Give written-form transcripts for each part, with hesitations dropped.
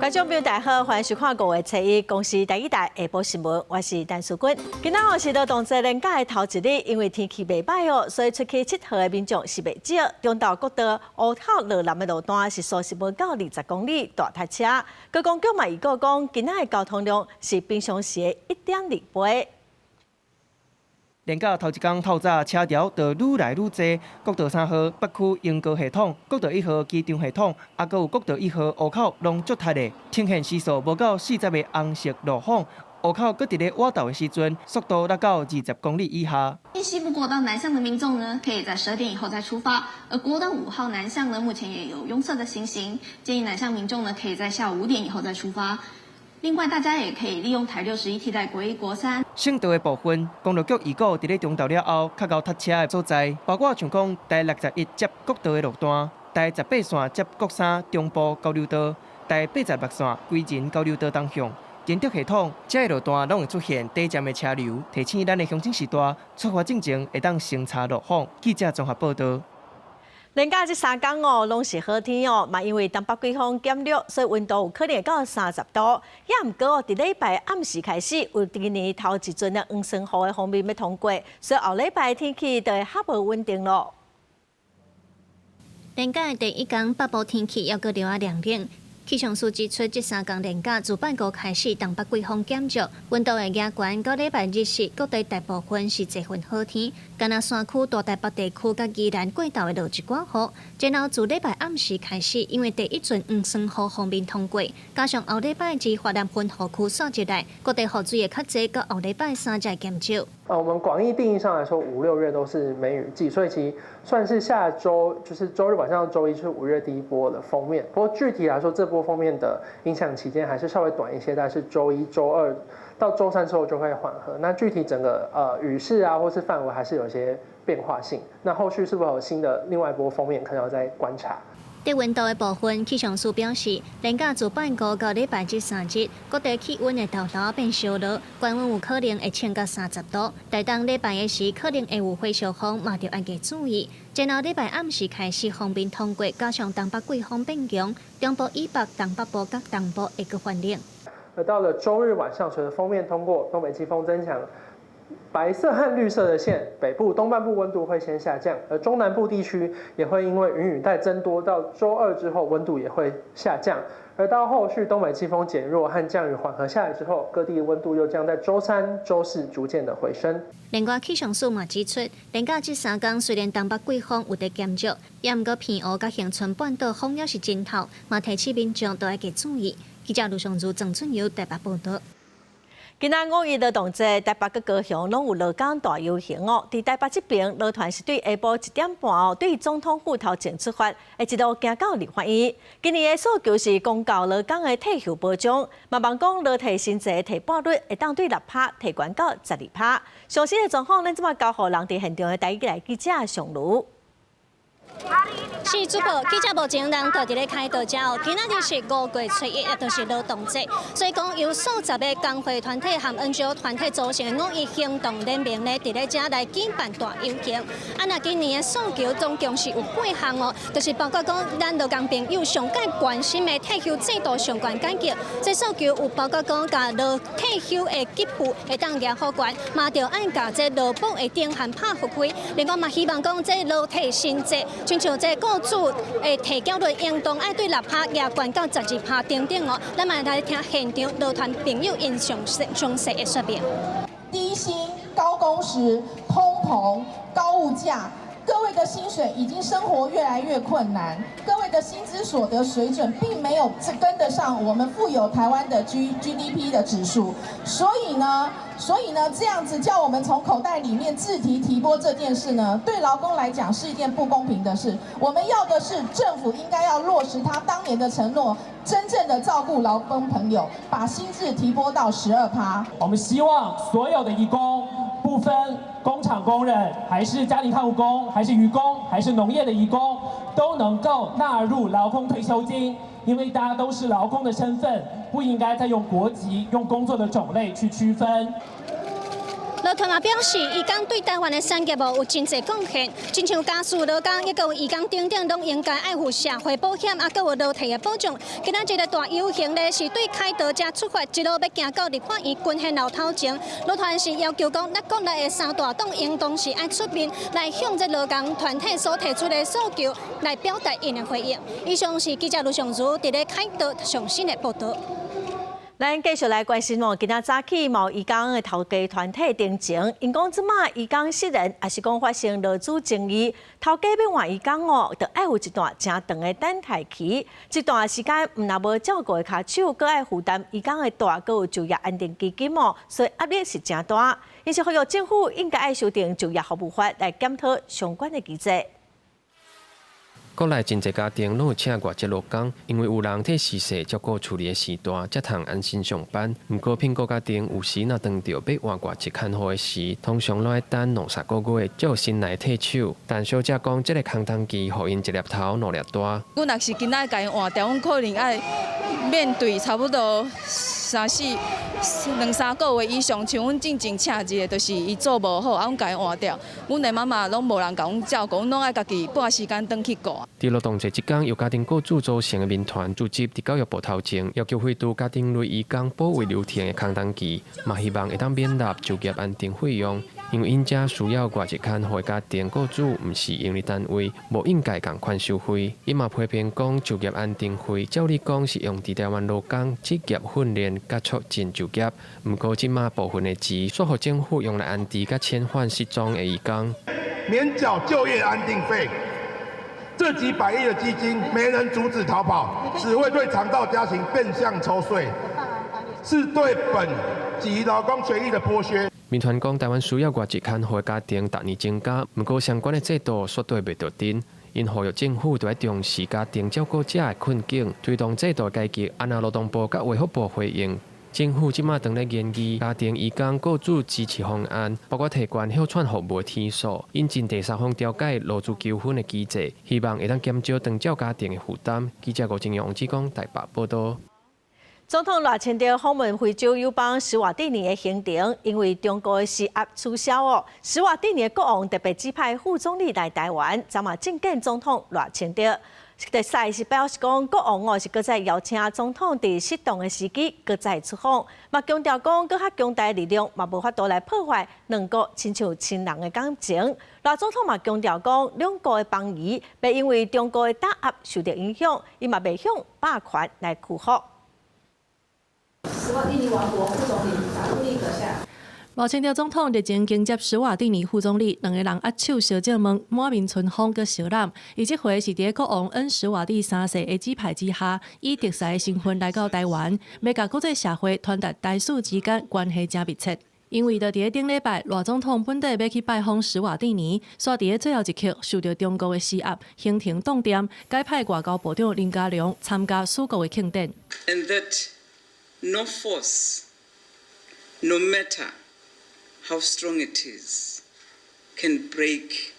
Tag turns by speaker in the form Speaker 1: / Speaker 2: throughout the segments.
Speaker 1: 观众朋友大家好，欢迎收看5月7日公司第一台下晡新闻，我是陈淑君。今仔是劳动节连假的头一日，因为天气袂歹哦，所以出去佚佗的民众是袂少。中岛国道乌头落南的路段是缩15到20公里，大塞车。高公局嘛预告讲，今仔的交通量是平常时的1.2倍。
Speaker 2: 连假头一天透早车潮就愈来愈多，国道3号北区莺歌系统、国道1号机场系统，还佫有国道1号湖口拢足塞的，呈现时速无到40的红色路况。湖口佫伫咧挖道的时阵，速度达到20公里以下。
Speaker 3: 西部国道南向的民众呢，可以在12点以后再出发，而国道5号南向呢，目前也有拥塞的情形，建议南向民众呢，可以在下午5点以后再出发。 另外，大家也可以利用台61替代国1、国3。
Speaker 2: 省道的部分，公路局预告伫咧中道了后，较高塞车的所在，包括像讲第61接国道的路段，第18线接国3中部交流道，第86线归仁交流道东向。连接系统，这个路段拢会出现短暂的车流，提醒咱的乡亲时代出发进前会当先查路况。记者综合报道。
Speaker 1: 连假这3天哦，拢是好天哦，嘛因为东北季风减弱，所以温度有可能到30度。也毋过哦，伫礼拜暗时开始，有今年头一阵的黄霜雨的方面要通过，所以后礼拜天气就会较无稳定咯。
Speaker 4: 连假第一天，北部天气还阁留啊凉冷。 气象署指出，这3天连假自办国开始，东北季风减弱，温度会加悬。到礼拜日时，各地大部分是一份好天，敢若山区、大台北地区甲宜兰过道会落一寡雨。然后自礼拜暗时开始，因为第一阵黄霜雨方面通过，加上后礼拜至华南分河区扫入来，各地雨水会较济，到后礼拜3才减少。
Speaker 5: 我们广义定义上来说，5、6月都是梅雨季，所以其实算是下周就是周日晚上、周一是5月第一波的锋面。不过具体来说，这波锋面的影响期间还是稍微短一些，但是周一周二到周三之后就会缓和。那具体整个雨势啊，或是范围还是有些变化性。那后续是否有新的另外一波锋面，可能要再观察。
Speaker 4: 在温度的部分，气象署表示，连假自办国到礼拜日3日，各地气温会豆豆变烧热，高温有可能会升到30度。待当礼拜的时，可能会有火烧风，嘛着要加注意。然后礼拜暗时开始风面通过，加上东北季风变强，中部以北、东北部甲东部会搁发冷。
Speaker 5: 而到了周日晚上，随着锋面通过，东北季风增强。 白色和绿色的线，北部、东半部温度会先下降，而中南部地区也会因为云雨带增多，到周二之后温度也会下降。而到后续东北季风减弱和降雨缓和下来之后，各地的温度又将在周3、周4逐渐的回升。
Speaker 4: 另外，气象署嘛指出，连假这3天虽然东北季风有在减弱，也毋过偏乌甲恒春半岛风也是真透，嘛提醒民众都要加注意。记者卢尚如、郑春友台北报道。
Speaker 1: 今仔5月劳动节，台北佮高雄拢有劳工大游行哦。伫台北这边，劳团是对下晡1点半哦，对总统府头前出发，会一路行到立法院。今年的诉求是公告劳工的退休保障，嘛望讲劳退薪资提半率，会当对6%提悬到12%。详细的状况，咱即马交互人伫现场的台记者上路。
Speaker 4: 是主播记者目前人就伫咧开道遮哦，今仔日是5月7日，也就是劳动节，所以讲由数十个工会团体和 NGO 团体组成的5一行动联盟咧，伫咧遮来举办大游行。啊，那今年的诉求总共是有8项哦，就是包括讲咱劳工朋友上届关心的退休制度相关改革，这诉求有包括讲甲劳退休的给付会当抓好悬，嘛着按甲这劳保的定限拍复开。另外嘛，希望讲这劳退薪资。 亲像这雇主的提交率应当爱对6%压悬到12%等等哦，咱嘛来听现场劳团朋友因详细的说明。
Speaker 6: 低薪、高工时、通膨、高物价，各位的薪水已经生活越来越困难，各位的薪资所得水准并没有跟得上我们富有台湾的 GDP 的指数，所以呢，这样子叫我们从口袋里面自提拨这件事呢，对劳工来讲是一件不公平的事。我们要的是政府应该要落实他当年的承诺，真正的照顾劳工朋友，把薪资提拨到12%。
Speaker 7: 我们希望所有的移工，不分工厂工人，还是家庭看护工，还是渔工，还是农业的移工，都能够纳入劳工退休金。 因为大家都是劳工的身份，不应该再用国籍、用工作的种类去区分。
Speaker 4: 劳团嘛表示，移工对台湾的产业有真侪贡献，亲像家属劳工，也有移工等等，拢应该爱护社会保险，还有劳体的保障。今仔日的大游行呢，是对凯道遮出发，一路要行到立法院均线路头前。劳团是要求讲，咱国内的三大党应当是爱出面来向这劳工团体所提出的诉求来表达因的回应。以上是记者卢尚如伫咧凯道上新的报道。
Speaker 1: 咱继续来关心哦，今仔早起毛移工的头家团体定情，因讲即马移工失人，也是讲发生劳资争议，头家要换移工哦，就爱有一段真长的等待期，这段时间毋若无照顾的卡手，搁爱负担移工的大，搁有就业安定基金哦，所以压力是真大。因是呼吁政府应该爱修订就业服务法来检讨相关的机制。
Speaker 8: 国内真侪家庭拢有请外籍劳工，因为有人替逝世照顾处理的时段，才通安心上班。不过，聘雇家庭有时若当到要换外籍看护的时，通常拢要等2-3个月才有新来替手。但小姐讲，这个空档期，互因一粒头2粒大。
Speaker 9: 阮若是今仔甲因换掉，阮可能要面对差不多2-3个月以上。像阮进前请一个，就是伊做无好，阮甲因换掉。阮的妈妈拢无人甲阮照顾，阮拢爱家己半时间转去顾。
Speaker 8: 伫劳动节即天，由家庭雇主组成的民团组织伫教育部头前，要求废除家庭类移工保卫留停的空档期，嘛希望会当免纳就业安定费用。因为因遮需要外籍看护的家庭雇主毋是营利单位，无应该共款收费。伊嘛批评讲就业安定费，照理讲是用伫台湾劳工职业训练甲促进就业，毋过即马部分的钱，说互政府用来安置甲遣返失踪的移工，
Speaker 10: 免缴就业安定费。这几百亿的基金没人阻止逃跑，只会对长照家庭变相抽税，是对本及劳工权益的剥削。
Speaker 8: 民团讲，台湾需要外籍看护的家庭逐年增加，不过相关的制度绝对袂到顶。因呼吁政府要重视家庭照顾者的困境，推动制度改革。按照劳动部甲卫福部回应。政府即马正在研究家庭移工雇主支持方案，包括提悬哮喘服务的天数，引进第三方调解劳资纠纷的机制，希望会当减少长照家庭的负担。记者吴正阳、王志光台北报道。
Speaker 1: 总统赖清德访问非洲友邦施瓦蒂尼的行程，因为中国的施压取消哦。施瓦蒂尼的国王特别指派副总理来台湾，昨晚觐见总统赖清德。特使是表示讲，国王哦是搁再邀请总统伫适当的时机搁再出访，嘛强调讲，搁较强大的力量嘛无法度来破坏两国亲像亲人的感情。赖总统嘛强调讲，两国的邦谊袂因为中国的打压受到影响，伊嘛袂向霸权来屈服。
Speaker 11: 施瓦蒂尼王国副总理扎杜利阁下。
Speaker 12: 赖清德总统日前迎接施瓦蒂尼副总理，两个人握手小借问，满面春风佮笑脸。伊这回是伫国王恩施瓦蒂3世的指派之下，以特使的身份来到台湾，要甲国际社会传达台史之间关系真密切。因为就伫顶礼拜，赖总统本地要去拜访施瓦蒂尼，煞伫最后一刻受到中国的施压，行程冻点，改派外交部长林佳龙参加曙国的庆典。
Speaker 13: And that no force, no matter how strong it is, can break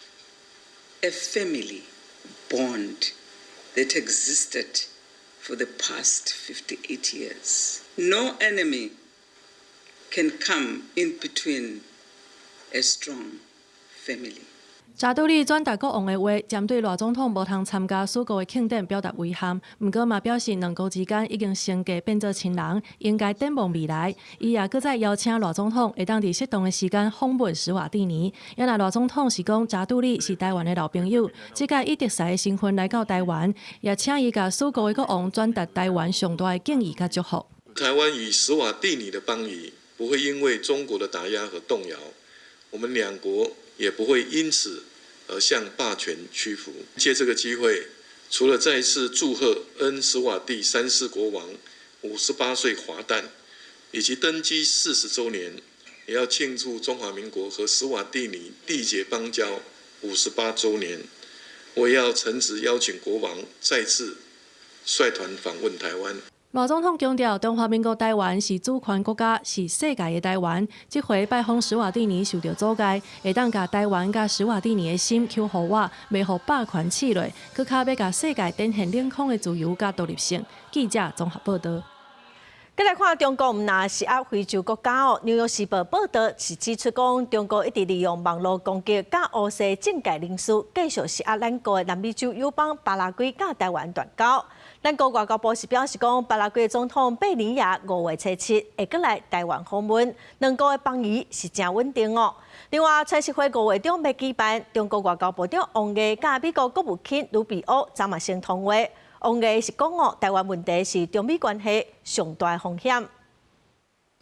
Speaker 13: a family bond that existed for the past 58 years. No enemy can come in between a strong family.
Speaker 12: 查杜利转达国王的话，针对赖总统无通参加曙国的庆典表达遗憾，不过嘛表示两国之间已经升格变做亲人，应该展望未来。伊也搁再邀请赖总统会当伫适当的时间访问施瓦蒂尼。原来赖总统是讲查杜利是台湾的老朋友，即届以特使的身份来到台湾，也请伊甲曙国的国王转达台湾上大的敬意甲祝福。
Speaker 14: 台湾与施瓦蒂尼的邦谊不会因为中国的打压和动摇，我们两国也不会因此而向霸权屈服。借这个机会，除了再一次祝贺恩施瓦蒂3世国王58岁华诞，以及登基40周年，也要庆祝中华民国和施瓦蒂尼缔结邦交58周年。我也要诚挚邀请国王再次率团访问台湾。
Speaker 12: 赖总统强调，中华民国台湾是主权国家，是世界的台湾。这回拜访施瓦蒂尼受到阻碍，会当甲台湾甲施瓦蒂尼的心求互我，袂互霸权刺落，佮较要甲世界展现领空的自由甲独立性。记者综合报道。
Speaker 1: 再来看中国，唔那施压非洲国家哦。纽约时报报道是指出讲，中国一直利用网络攻击甲乌西政界人士，继续施压咱国的南美洲友邦巴拉圭甲台湾断交。咱国外交部是表示讲，巴拉圭总统贝尼亚5月7日会过来台湾访问，2国的邦谊是真稳定哦。另外，蔡实会5月中要举办，中国外交部长王毅甲美国国务卿鲁比欧昨嘛先通话。王毅是讲哦，台湾问题是中美关系上大风险。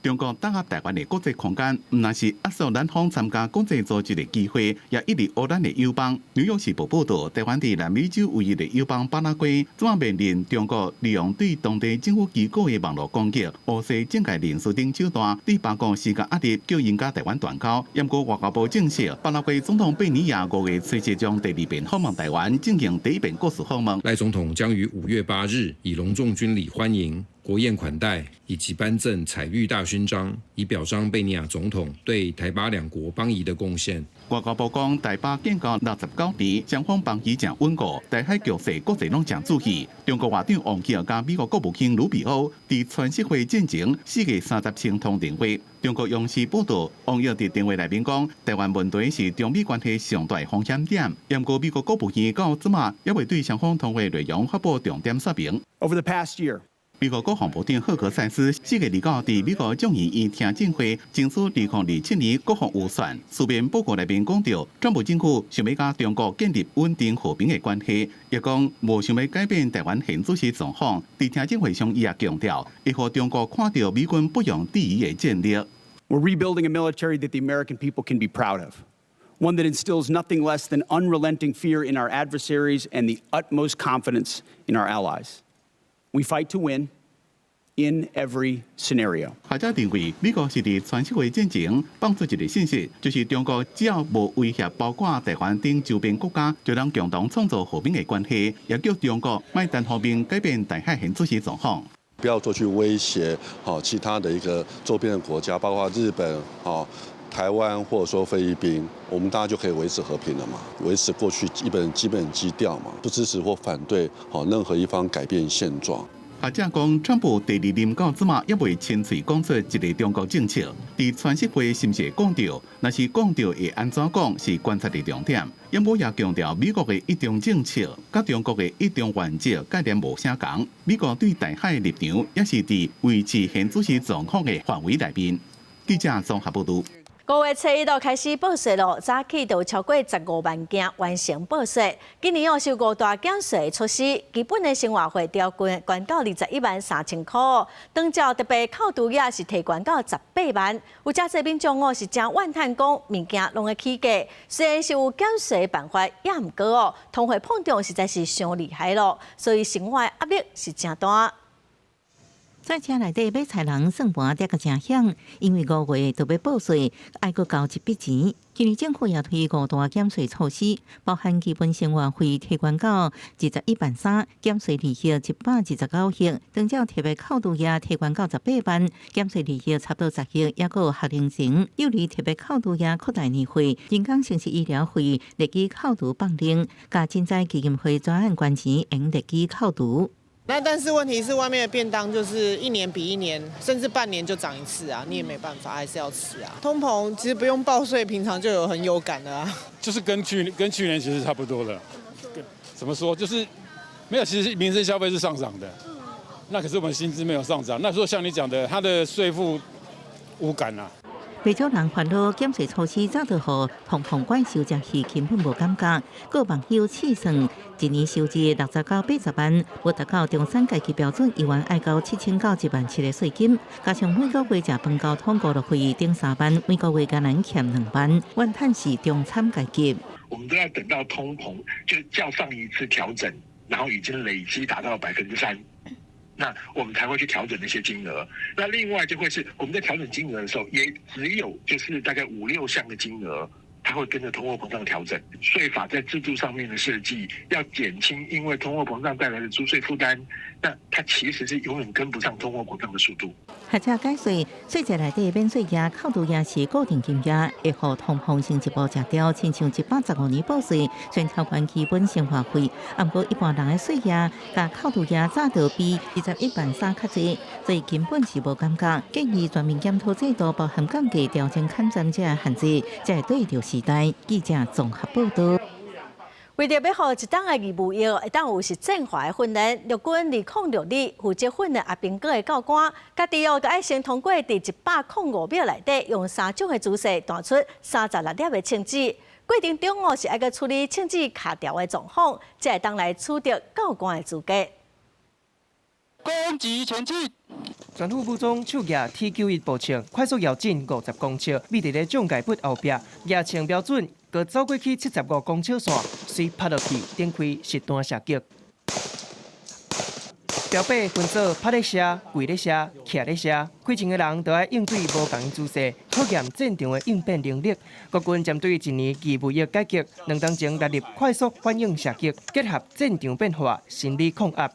Speaker 15: 中国打压台湾的国际空间，唔但是压缩咱方参加国际组织的机会，也一直乌咱的友邦。纽约时报报道，台湾伫南美洲唯一的友邦巴拉圭，怎啊面临中国利用对当地政府机构的网络攻击、乌西政界人士等手段，对巴国施加压力，叫因甲台湾断交。不过外交部证实，巴拉圭总统贝尼亚5月7日将第2遍访问台湾，进行第1遍国事访问。
Speaker 16: 赖总统将于5月8日以隆重军礼欢迎。国宴款待以及颁赠彩玉大勋章，以表彰贝尼亚总统对台巴2国邦谊的贡献。
Speaker 15: 外交部讲，台巴建交69年，双方邦谊正稳固，台海局势国际拢正注意。中国外长王毅加美国国务卿鲁比欧伫全社会进前4月30日通电话。中国央视报道，王毅伫电话内面讲，台湾问题是中美关系上大风险点。不过，美国国务卿到即马也未对双方通话内容发布重点说明。
Speaker 17: Over the past year.
Speaker 15: 美国国防部长赫克塞斯4月29日伫美国众议院听证会争取2027年国防预算。书面报告内面讲到，川普政府想要甲中国建立稳定和平的关系，也讲无想要改变台湾现主席状况。伫听证会上，伊也强调，会互中国看到美军不容置疑的战略。
Speaker 17: We're rebuilding a military that the American people can be proud of. One that instills nothing less than unrelenting fear in our adversaries and the utmost confidence in our allies. We fight to win in every scenario.
Speaker 15: 学者认为，美国是伫全社会进前放出一个信息，就是中国只要无威胁包括台湾等周边国家，就能共同创造和平的关系，也叫中国卖单方面改变台海现主席状况。
Speaker 18: 不要做去威胁其他的一个周边的国家，包括日本台湾或者说菲律宾，我们大家就可以维持和平了嘛，维持过去基本基调嘛，不支持或反对任何一方改变现状。
Speaker 15: 学者讲，川普第2任到即马也未亲嘴讲出一个中国政策，伫全社会是毋是会讲到？若是讲到会安怎讲是观察的重点。因我也强调，美国的一中政策甲中国的一中原则概念无相同。美国对台海的立场也是伫维持现主席状况的范围内面。记者综合报道。
Speaker 1: 5月7日开始报税咯，早起就超过15万件完成报税。今年受5大减税措施，基本的生活费调悬到21万3000块，当照特别扣除额是提悬到18万。有真侪民众是真怨叹讲物件拢会起价，虽然是有减税办法，也毋过通货膨胀实在是伤厉害咯，所以生活压力是真大。
Speaker 19: 在车内底买菜人算盘跌个真响，因为5月就要报税，爱搁交一笔钱。今年政府也推5大减税措施，包含基本生活费提悬到21万3，减税利息129亿，当照特别扣除额提悬到18万，减税利息差不多10亿，也搁有学龄前幼儿特别扣除额扩大年费，人工城市医疗费立即扣除放零，甲赈灾基金会专案捐钱用立即扣除。
Speaker 20: 但是问题是，外面的便当就是一年比一年，甚至半年就涨一次啊，你也没办法，还是要吃啊。通膨其实不用报税，平常就很有感的啊。
Speaker 21: 就是跟去年其实差不多了。怎么说？就是没有，其实民生消费是上涨的，那可是我们薪资没有上涨。那说像你讲的，它的税负无感啊。
Speaker 19: 不少人烦恼减税措施早就互通膨怪收入是根本无感觉，各网友试算，一年收入60到80万，要达到中产阶级标准，1万爱交7000到1万7的税金，加上每个月食饭交通过路费顶3万，每个月敢能欠2万，怨叹是中产阶级。
Speaker 22: 我们都要等到通膨就较上一次调整，然后已经累积达到3%。那我们才会去调整那些金额。那另外就会是我们在调整金额的时候，也只有就是大概5、6项的金额，它会跟着通货膨胀调整。税法在制度上面的设计，要减轻因为通货膨胀带来的租税负担，那它其实是永远跟不上通货膨胀的速度。
Speaker 19: 学者解说，税制内底免税额、扣除额是固定金额，会互通膨先一步食掉，亲像115年报税，虽调悬基本生活费，不过一般人的税额甲扣除额早就比21万3较济，所以根本是无感觉。建议全面检讨制度，包含降低调整砍斩者的限制，才会对着时代。记者综合报道。
Speaker 1: 为着要互一档的义务役会当有实战化的训练，陆军2006年负责训练阿兵哥的教官，家己就爱先通过伫105秒内底，用3种的姿势弹出36粒的枪子。过程中是爱个处理枪子卡掉的状况，才会当来取得教官的资格。
Speaker 2: 攻击前进！全副武装手举 T91步枪，快速摇进50公尺，秘伫咧障界物后壁，举枪标准。佮走过去75公尺线，随拍落去，展开实弹射击。标靶分做拍咧射、跪咧射、徛咧射，开枪的人都要应对无同姿势，考验战场的应变能力。国军针对一年义务役改革，2当前列入快速反应射击，结合战场变化、心理控压。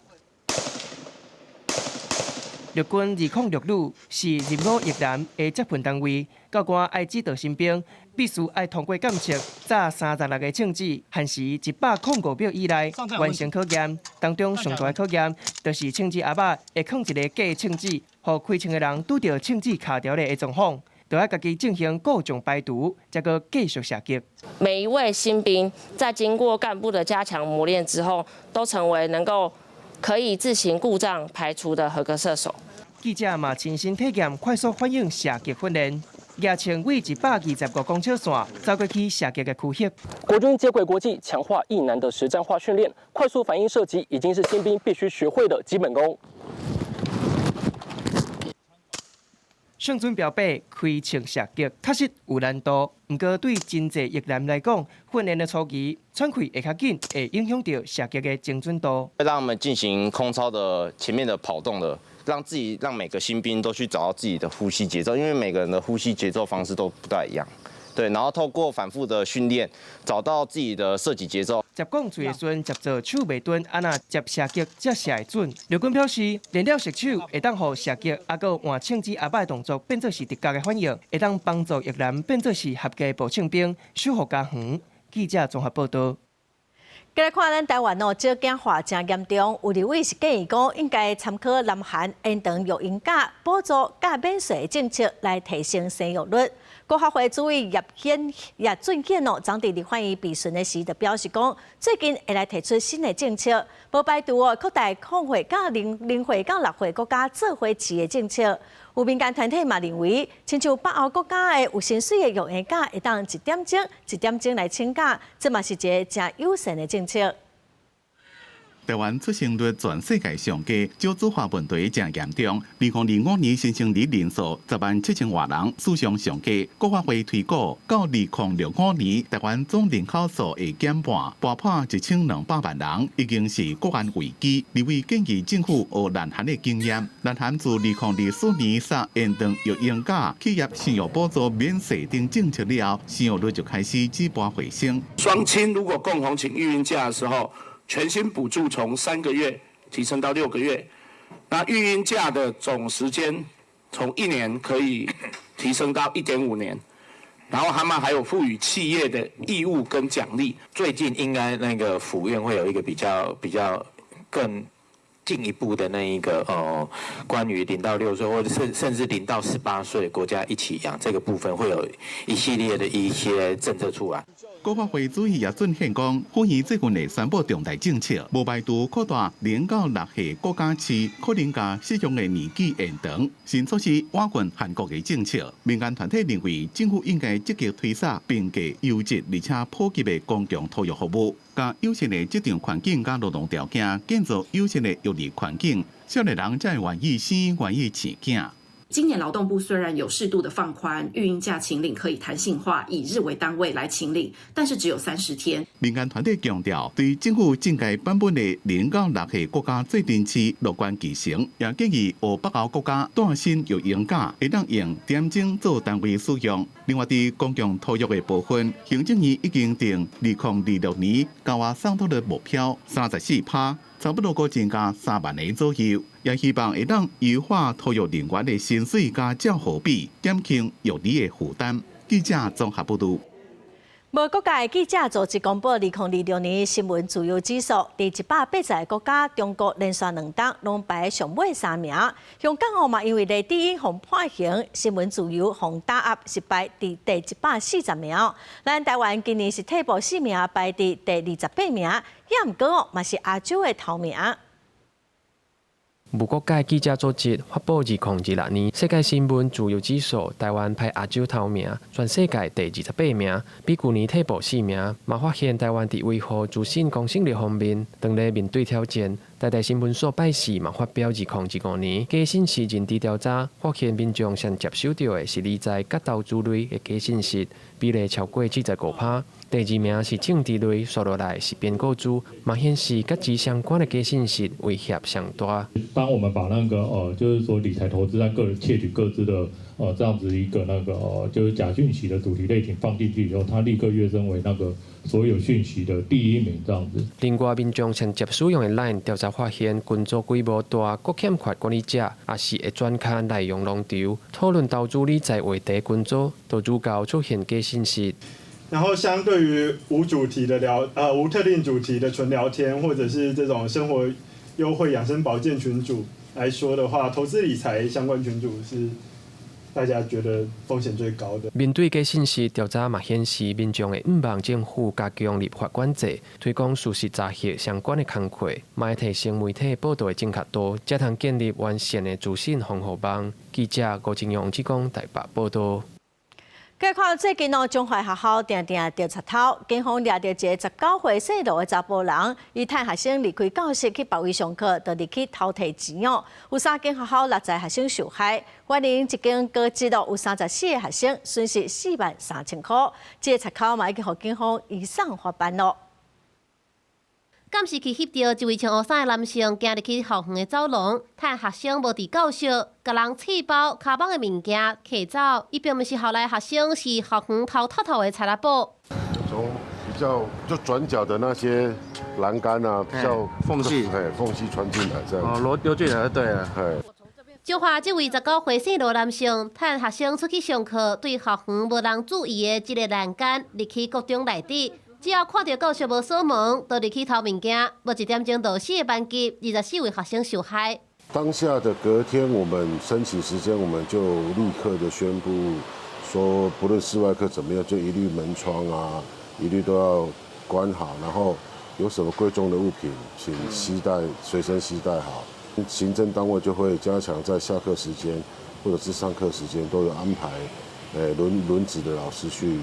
Speaker 2: 陆军206旅是任务役男的接训单位，教官爱指导新兵。必须爱通过检测，炸36个枪子，限时105秒以内完成考验。当中上大的考验，就是枪子盒仔会放一个假枪子，互开枪的人拄到枪子卡条的状况，就要家己进行各种排毒，再个继续射击。
Speaker 3: 每一位新兵在经过干部的加强磨练之后，都成为可以自行故障排除的合格射手。
Speaker 2: 记者嘛亲身体验快速反应射击训练。举枪为125公尺线走过去射击的区域。
Speaker 23: 国军接轨国际，强化役男的实战化训练，快速反应射击已经是新兵必须学会的基本功。
Speaker 2: 上阵标靶开枪射击确实有难度，不过对真济役男来讲，训练的初期喘气会较紧，会影响到射击的精准度。
Speaker 24: 会让我们进行空操的前面的跑动的。让每个新兵都去找到自己的呼吸节奏，因为每个人的呼吸节奏方式都不太一样。对，然后透过反复的训练，找到自己的射击节奏。
Speaker 2: 接讲最的时阵，接做手袂准，安那接射击才射会准。陆军表示，练了射手会当互射击，还有换枪支阿摆动作变做是直觉的反应，会当帮助役男变做是合格步枪兵，守护家园。记者综合报道。
Speaker 1: 再来看咱台湾少子化真严重，有立委是建议讲，应该参考南韩延长育婴假、补助甲免税政策来提升生育率。国发会主委叶俊显昨伫立法院备询的时，就表示讲，最近会来提出新的政策，无排除扩大0岁到0岁到6岁国家做伙饲的政策。有民间团体嘛认为，亲像北欧国家的有薪水的育婴假，会当1点钟来请假，这嘛是一个真友善的政策。
Speaker 15: 台湾出生率全世界上低，少子化问题正严重。2025年新生儿人数107000多人，史上上低。国发会推估，到2065年，台湾总人口数会减半，破1200万人，已经是国安危机。立委建议政府学南韩的经验，南韩自2024年3延长育婴假、企业生育补助免税等政策了，生育率就开始止步回升。
Speaker 25: 双亲如果共同请育婴假的时候，全薪补助从3个月提升到6个月，那育婴假的总时间从1年可以提升到1.5年，然后他们还有赋予企业的义务跟奖励。
Speaker 26: 最近应该那个府院会有一个比较更进一步的那一个关于0到6岁或者甚至0到18岁国家一起养这个部分，会有一系列的一些政策出来。
Speaker 15: 国发会主席叶俊显讲，欢迎最近会宣布重大政策，无排除扩大0到6岁国家饲可能甲适用的年纪延长。新措施瓦困韩国的政策，民间团体认为政府应该积极推展并给优质而且普及的公共托育服务，甲友善的职场环境甲劳动条件，建造友善的育儿环境，少年人才会愿意生、愿意饲囝。
Speaker 4: 今年劳动部虽然有适度的放宽育婴假请领可以弹性化，以日为单位来请领，但是只有30天。
Speaker 15: 民间团体强调，对政府正该版本的0到6岁国家最定期乐观其成，也建议欧北欧国家带薪育婴假会当用点钟做单位使用。另外，在公共托育的部分，行政院已经定2026年高压送托的目标34%。差不多个增加3万个左右，也希望会当优化托育人员的薪水加照护比，减轻育儿的负担。记者综合报道。
Speaker 1: 无国界记者组织公布2026年新闻自由指数，第180个国家，中国连续2档拢排上尾3名。香港嘛，因为在第一互判刑，新闻自由互打压，是排第140名。咱台湾今年是退步4名，排第28名，也毋过嘛是亚洲的头名。
Speaker 8: 无国界记者组织发布2026年世界新闻自由指数，台湾排亚洲头名，全世界第28名，比去年退步4名。嘛发现台湾伫维护资讯公信力方面，当咧面对挑战。台新闻所拜四嘛发表2015年假信息认知调查，发现民众先接收到的是理财甲投资类的假信息，比例超过75%。第2名是政治类，刷落来是编购资，嘛显示甲之相关的假信息威胁上大。
Speaker 5: 当我们把那个就是说理财投资和个人窃取各自的这样子一个就是假讯息的主题类型放进去以后，它立刻跃升为那个所有讯息的第1名这样子。
Speaker 8: 另外，民众先接使用的 LINE 调查发现，群组规模大，各欠缺管理者，也是会转刊内容long潮，讨论投资理财话题群组，都主要出现假信息。
Speaker 6: 然后，相对于无主题的无特定主题的纯聊天，或者是这种生活优惠、养生保健群组来说的话，投资理财相关群组是大家觉得风险最高的。
Speaker 8: 面对假信息调查嘛显示，民众会毋望政府加强立法管制，推广事实查核相关的工作，嘛会提升媒体报道的正确度，才通建立完善的资讯防护网。记者郭金勇、台北报道。
Speaker 1: 该看最近中华学校定定调查头，警方抓到一个19岁细路的查甫人，伊趁学生离开教室去别位上课，就入去偷摕钱哦。有3间学校6个学生受害，原因一间高职有34个学生，损失43000块。这个查口嘛已经互警方移送法办咯。
Speaker 7: 监视器翕到一位穿黑衫的男性行入去校园的走廊，趁学生无伫教室，甲人刺包卡包的物件摕走。伊并不是校内学生，是校园偷的财拉宝。
Speaker 9: 从比较就转角的那些栏杆啊，比较缝隙穿进来这样。溜进来就对了。
Speaker 7: 彰化这位19岁姓罗男性，趁学生出去上课，对校园无人注意的一个栏杆入去国中内底。只要看到教室无锁门，就入去偷物件。无1点钟就4个班级，24位学生受害。
Speaker 9: 当下的隔天，我们申请时间，我们就立刻的宣布说，不论室外课怎么样，就一律门窗啊，一律都要关好。然后有什么贵重的物品，请随身携带好。行政单位就会加强在下课时间或者是上课时间都有安排，轮值的老师去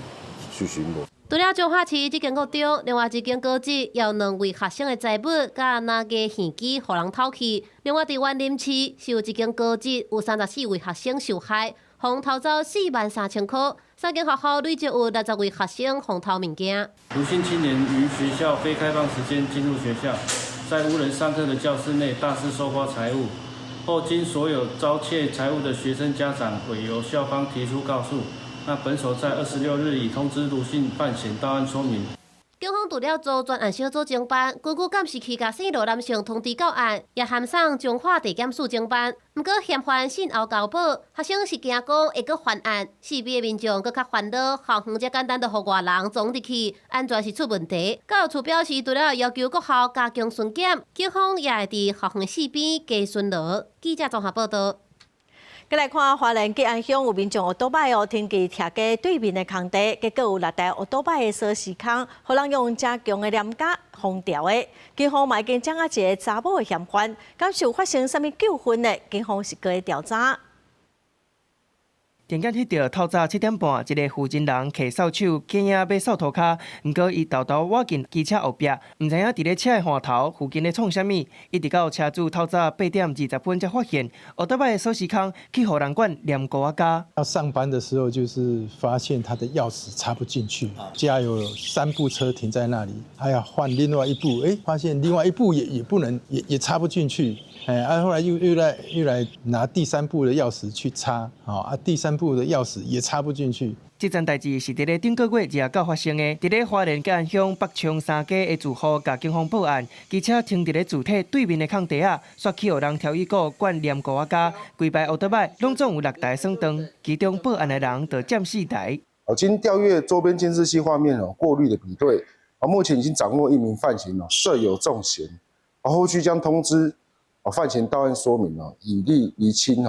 Speaker 9: 巡逻。
Speaker 7: 除了彰化市这间国中，另外一间高职也有2位学生的财物甲拿个现金，互人偷去。另外，伫湾林市是有一间高职有34位学生受害，互偷走43000块。3间学校累计有60位学生互偷物件。
Speaker 10: 无心青年于学校非开放时间进入学校，在无人上课的教室内大肆搜刮财物，后经所有遭窃财物的学生家长委由校方提出告诉。那本所在26日已通知卢姓犯险到案说明。
Speaker 7: 警方除了做专案小组侦办，根据监视器甲姓罗男性通知到案，也函送彰化地检署侦办。不过嫌犯信后交保，学生是惊讲会阁犯案，四边的民众阁较烦恼，校园这简单就互外人闯入去，安全是出问题。教育处表示，除了要求各校加强巡检，警方也会伫校园四边加巡逻。记者综合报道。再来看花莲吉安乡有民众乌多摆天气徛在对面的空地，结果有6台乌多摆的锁匙孔，互人用正强的链架封掉的。警方嘛已经掌握一个查某的嫌犯，敢是有发生什么纠纷的？警方是搁在调查。
Speaker 2: 电检翕到透早7点半，一个负责人摕扫帚起影要扫涂骹，毋过伊偷偷挖进机车后壁，毋知影伫咧车的换头附近咧创啥物，一直到车主透早8点20分才发现，奥特曼的锁匙孔去互人管念国家。
Speaker 11: 要上班的时候，就是发现他的钥匙插不进去，家有3部车停在那里，还要换另外一部，发现另外一部也不能，也插不进去。后来又来拿第3部的钥匙去插，第3部的钥匙也插不进去。
Speaker 2: 这件代志是伫咧顶个月29发生的，伫咧花莲甲安乡北冲3家的住户，甲警方报案，机车停伫咧主体对面的空地啊，煞去互人挑伊股灌念国家，规排奥特曼拢总有6台算灯，其中报案的人就占4台。
Speaker 12: 经调阅周边监视器画面过滤的比对，目前已经掌握1名犯嫌设有重嫌，后续将通知犯嫌到案说明以利厘清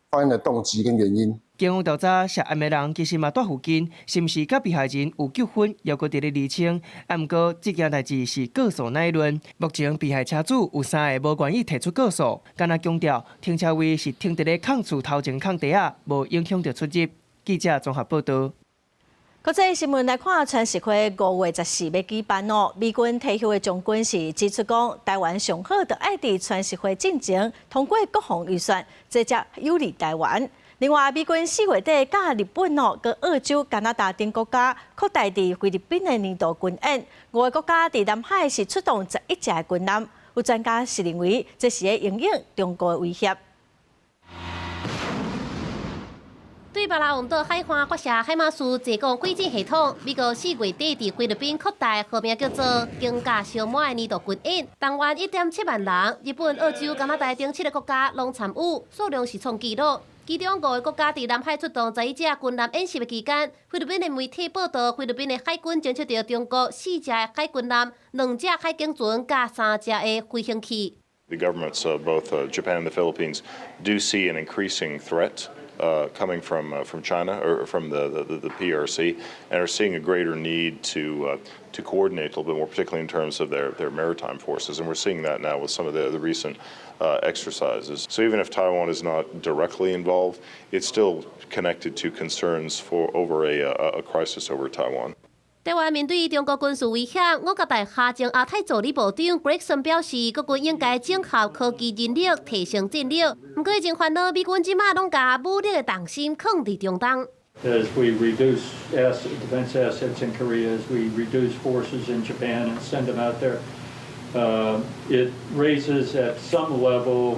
Speaker 12: 犯案的动机跟原因。
Speaker 2: 警方调查涉案的人其实嘛住附近，是毋是甲被害人有纠纷，犹阁伫咧厘清。毋过这件代志是告诉那一轮，目前被害车主有3个无愿意提出告诉，敢若强调停车位是停伫咧空厝头前空地啊，无影响到出入。记者综合报道。
Speaker 1: 国际新闻来看，全社会5月14要举办哦。美军退休的将军是指出讲，台湾上好就爱伫全社会进前通过国防预算，这才有利台湾。另外，美军4月底甲日本跟澳洲、加拿大等国家扩大伫菲律宾的年度军演，5个国家伫南海是出动11只军舰。有专家是认为，这是在应应中国的威胁。
Speaker 7: 对巴拉望岛海岸发射海马斯济港轨迹系统，美国4月底伫菲律宾扩大，号名叫做“金甲小马”的年度军演，动员1.7万人，日本、澳洲、加拿大等7个国家拢参与，数量是创纪录。其中5个国家伫南海出动11只军舰演习的期间，菲律宾的媒体报道，菲律宾的海军侦测到中国4只海军舰、2只海警船加3只的飞行器。
Speaker 13: The governments of both Japan and the Philippines do see an increasing threat coming from China or from the PRC, and are seeing a greater need to coordinate a little bit more, particularly in terms of their maritime forces. And we're seeing that now with some of the recent exercises. So even if Taiwan is not directly involved, it's still connected to concerns over a crisis over Taiwan.
Speaker 7: 台湾面对中国军事威胁，我国大下将亚太助理部长 Gregson 表示，国军应该整合科技人力，提升战力。不过，已经烦恼美军即马拢把武力的重心放伫中东。
Speaker 14: As we reduce defense assets in Korea, as we reduce forces in Japan and send them out there, it raises at some level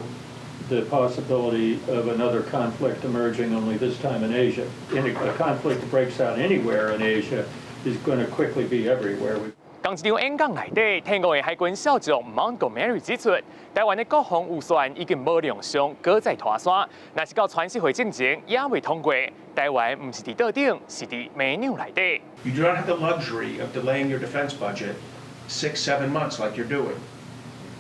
Speaker 14: the possibility of another conflict emerging, only this time in Asia. A conflict that breaks out anywhere in Asia is going to quickly be everywhere.
Speaker 16: 刚一场演讲内底，天国的海军少将 Montgomery 指出，台湾的国防预算已经无量上，搁再拖山。若是到全社会进前也未通过，台湾唔是伫岛顶，是伫美纽内底。
Speaker 17: You do not have the luxury of delaying your defense budget 6-7 months like you're doing.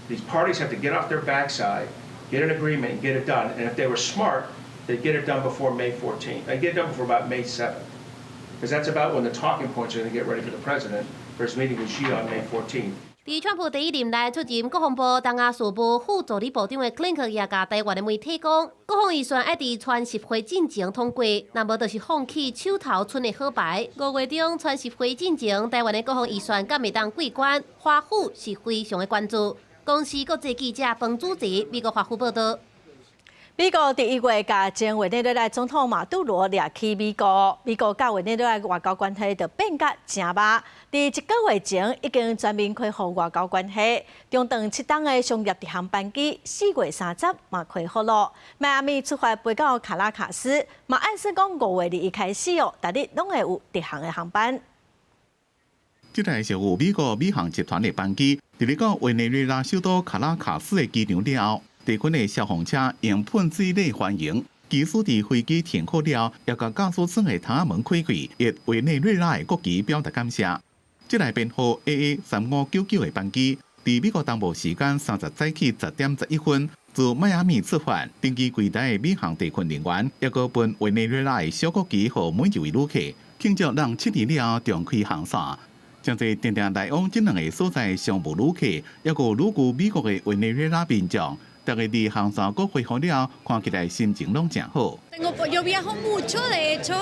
Speaker 17: These parties have to get off their backside, get an agreement, and get it done. And if they were smart, they'd get it done before May 14th. They'd get it done before about May 7th. Because that's about when the talking points are going to get ready for the president for his meeting with Xi on May 14th.
Speaker 7: 伫川普第一任内出任国防部东亚事务副助理部长的 Clint 也甲台湾的媒体讲，国防预算爱伫全社会进前通过，若无就是放弃手头剩的好牌。5月中全社会进前，台湾的国防预算敢会当过关，华府是非常的关注。公司国际记者彭主持美国华府报道。
Speaker 1: 美国第1月甲前委内瑞拉总统马杜罗掠去美国，美国甲委内瑞拉外交关系就变甲真歹。伫1个月前已经全面恢复外交关系，中长7档的商业直航班机4月30嘛开复咯。迈阿密出发飞到卡拉卡斯，嘛暗示讲5月21开始哦，逐日拢会有直航的航班。
Speaker 15: 这台是由美国美航集团的班机，伫咧到委内瑞拉首都卡拉卡斯的机场了后。地区的消防车用喷水类欢迎，机师伫飞机停靠了，也甲驾驶舱的窗门开开，为委内瑞拉的国旗表达感谢。这台编号 AA3599的班机，伫美国东部时间30早起10点11分，自迈阿密出发，登机柜台的美航地勤人员，也个分委内瑞拉的小国旗予每一位旅客，庆祝让7年了重开航线。将在定定来往这2个所在的商务旅客，也个旅居美国的委内瑞拉民众。大家离航线阁恢复了，看起来心情拢真好。
Speaker 3: Yo viajo mucho, de hecho,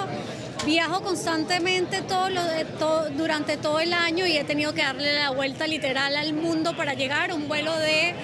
Speaker 3: viajo constantemente durante todo el año y he tenido que darle la vuelta literal al mundo para llegar. Un vuelo de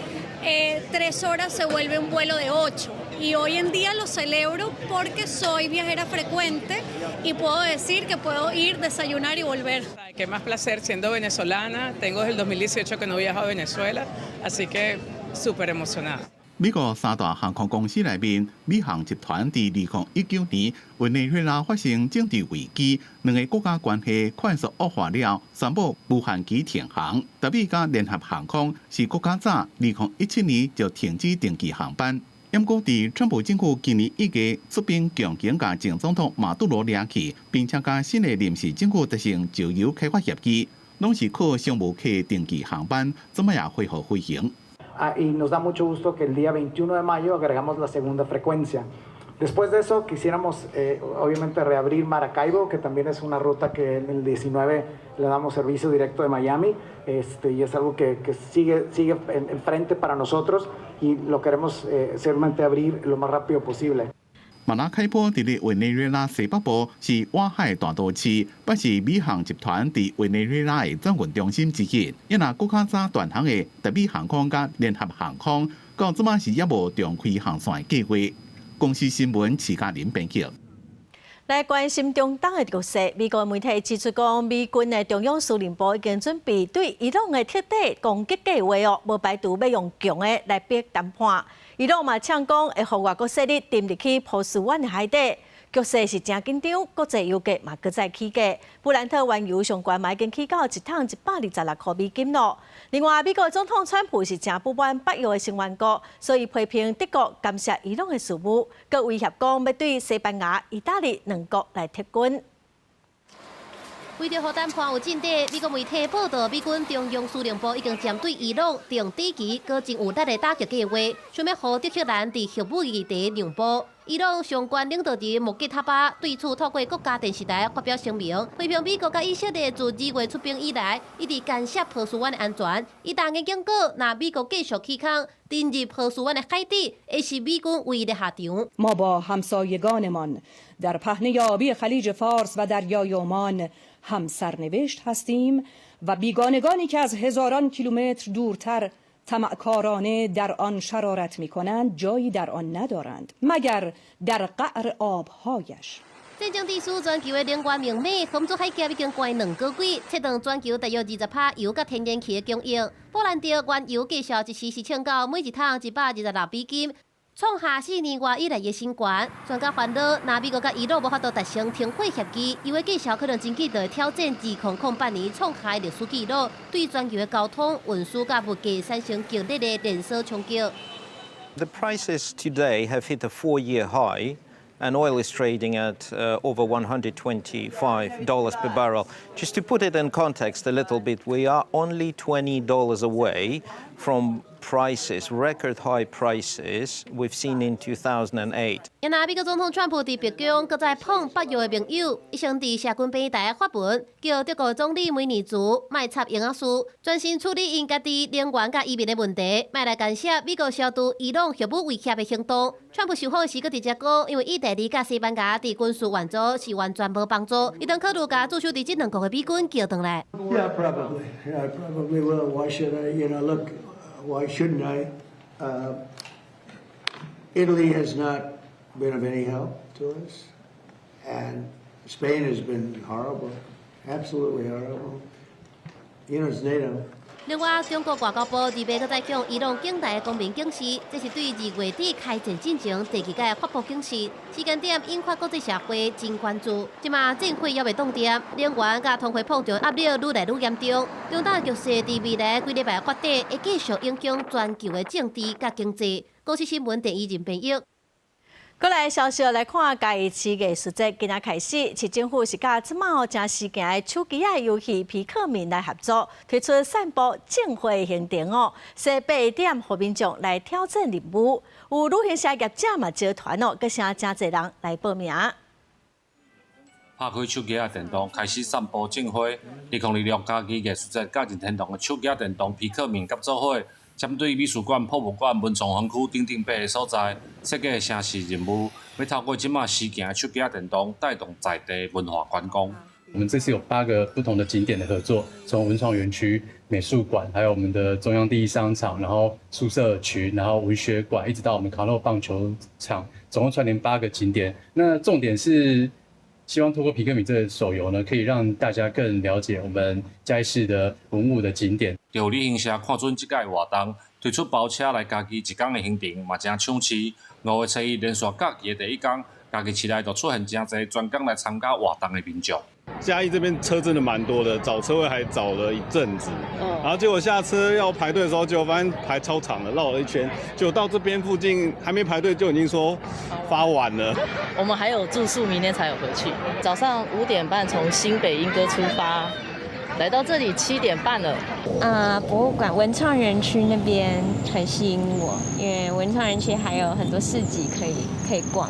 Speaker 3: 3 horas se vuelve un vuelo de 8. Y hoy en día lo celebro porque soy viajera frecuente y puedo decir que puedo ir, desayunar y volver.
Speaker 18: Qué más placer siendo venezolana. Tengo desde el 2018 que no viajo a Venezuela, así que súper emocionada.
Speaker 15: 美国三大航空公司内面，美航集团伫2019年委内瑞拉发生政治危机，两个国家关系快速恶化了，宣布无限期停航。特别甲联合航空是国较早2017年就停止定期航班。不过，伫川普政府今年1月出兵强行甲前总统马杜罗抓去，并且甲新的临时政府达成自由开发协议，拢是靠商务客定期航班怎么也恢复飞行。
Speaker 19: Y nos da mucho gusto que el día 21 de mayo agregamos la segunda frecuencia. Después de eso quisiéramos obviamente reabrir Maracaibo, que también es una ruta que en el 19 le damos servicio directo de Miami, y es algo que sigue en frente para nosotros y lo queremos seriamente abrir lo más rápido posible.
Speaker 15: 马拉开波伫咧委内瑞拉西北部是外海大都市，也是美航集团伫委内瑞拉的转运中心之一。因那国较早断航的特别航空甲联合航空，到即马是也无重开航线的计划。公司新闻徐嘉玲编辑。
Speaker 1: 来关心中东的局势，美国媒体指出讲，美军的中央司令部已经准备对伊朗的彻底攻击计划无排除要用强的来逼谈判。伊朗嘛呛讲会互外国势力沉入去波斯湾的海底，局势是真紧张，国际油价嘛搁再起价，布兰特原油上悬嘛已经起到1桶126块美金咯。另外，美国总统川普是真不满北约的成员国，所以批评德国干涉伊朗的事务，佮威胁讲要对西班牙、意大利2国来撤军。
Speaker 7: 为着让谈判有进展，美国媒体报道，美军中央司令部已经针对伊朗定底期搁真有力的打击计划，想要和德黑兰伫核武议题让步。伊朗上悬领导人穆吉塔巴对此透过国家电视台发表声明，批评美国甲以色列自2月出兵以来，一直干涉波斯湾的安全。伊大硬警告，若美国继续起空，进入波斯湾的海底，会是美军唯一的下场。
Speaker 20: ما با همسایگانمان در پهنه آبی خلیج فارس و دریای عمان هم سرنوشت هستیم و بیگانگانی که از هزاران کیلومتر دورتر طمعکارانه در آن شرارت می‌کنند جایی در آن ندارند مگر در قعر آبهایش
Speaker 7: 战争地区全球的能源明媚，红州海峡已经关2个月，切断全球大约20%油甲天然气的供应。波兰的原油计数一时是抢到每1桶126美金。 创下4年外以来的新高，专家烦恼，若美国甲伊朗无法度达成停火协议，伊的计数可能真起就会挑战2008年创下的历史纪录，对全球的交通、运输甲物价产生剧烈的连锁冲击。
Speaker 21: The prices today have hit a 4-year high, and oil is trading at over $125 per barrel. Just to put it in context a little bit, we are only $20 away from prices, record high prices we've seen in 2008.
Speaker 7: 因那美国总统川普伫北京，搁再碰北约的盟友，伊先伫社群平台发文，叫德国总理梅尼祖卖插英阿苏，专心处理因家己能源甲移民的问题，卖来干涉美国消除伊朗核武威胁的行动。川普受访时，搁直接讲，因为意大利甲西班牙伫军事援助是完全无帮助，伊当考虑甲驻守伫这2国的美军叫回来。
Speaker 22: Yeah, probably. Yeah, I probably will. Why should I? Look. Why shouldn't I? Italy has not been of any help to us, and Spain has been horrible, absolutely horrible. It's NATO.
Speaker 7: 另外，中国外交部伫尾搁再向伊朗境内的公民警示，这是对2月底开战进程第2届发布警示，时间点引发国际社会真关注。即马战火还未冻点，能源甲通货膨胀压力愈来愈严重，中东局势伫未来几礼拜发展会继续影响全球的政治甲经济。国际新闻第一人编译。
Speaker 1: 过来消息来看，嘉义市艺术节今仔开始，市政府是甲即马正时行的手机仔游戏皮克敏来合作，推出散步正会行程哦，设8点互民众来挑战任务。有旅行社业者嘛招团哦，佮声真侪人来报名。
Speaker 27: 拍开手机仔电动，开始散步正会。2026嘉义艺术节甲任天堂的手机仔电动皮克敏合作伙。针对美术馆、博物馆、文创园区等等8个所在，设计城市任务，要透过即马实行手机电动，带动在地文化观光。
Speaker 4: 我们这次有8个不同的景点的合作，从文创园区、美术馆，还有我们的中央第一商场，然后宿舍区，然后文学馆，一直到我们卡诺棒球场，总共串联8个景点。那重点是希望透过皮克米这个手游呢，可以让大家更了解我们嘉义市的文物的景点。
Speaker 27: 由旅行社看准即届活动，推出包车来家己1天的行程，嘛正抢市。5月7日连续假期的第1天，家己市内就出现真侪专工来参加活动的民众。
Speaker 5: 嘉义这边车真的蛮多的，找车位还找了一阵子，然后结果下车要排队的时候，就发现排超长了，绕了一圈，就到这边附近还没排队就已经说发完了。
Speaker 6: 我们还有住宿，明天才有回去。早上5点半从新北莺歌出发，来到这里7点半了。
Speaker 23: 博物馆文创园区那边很吸引我，因为文创园区还有很多市集可以逛。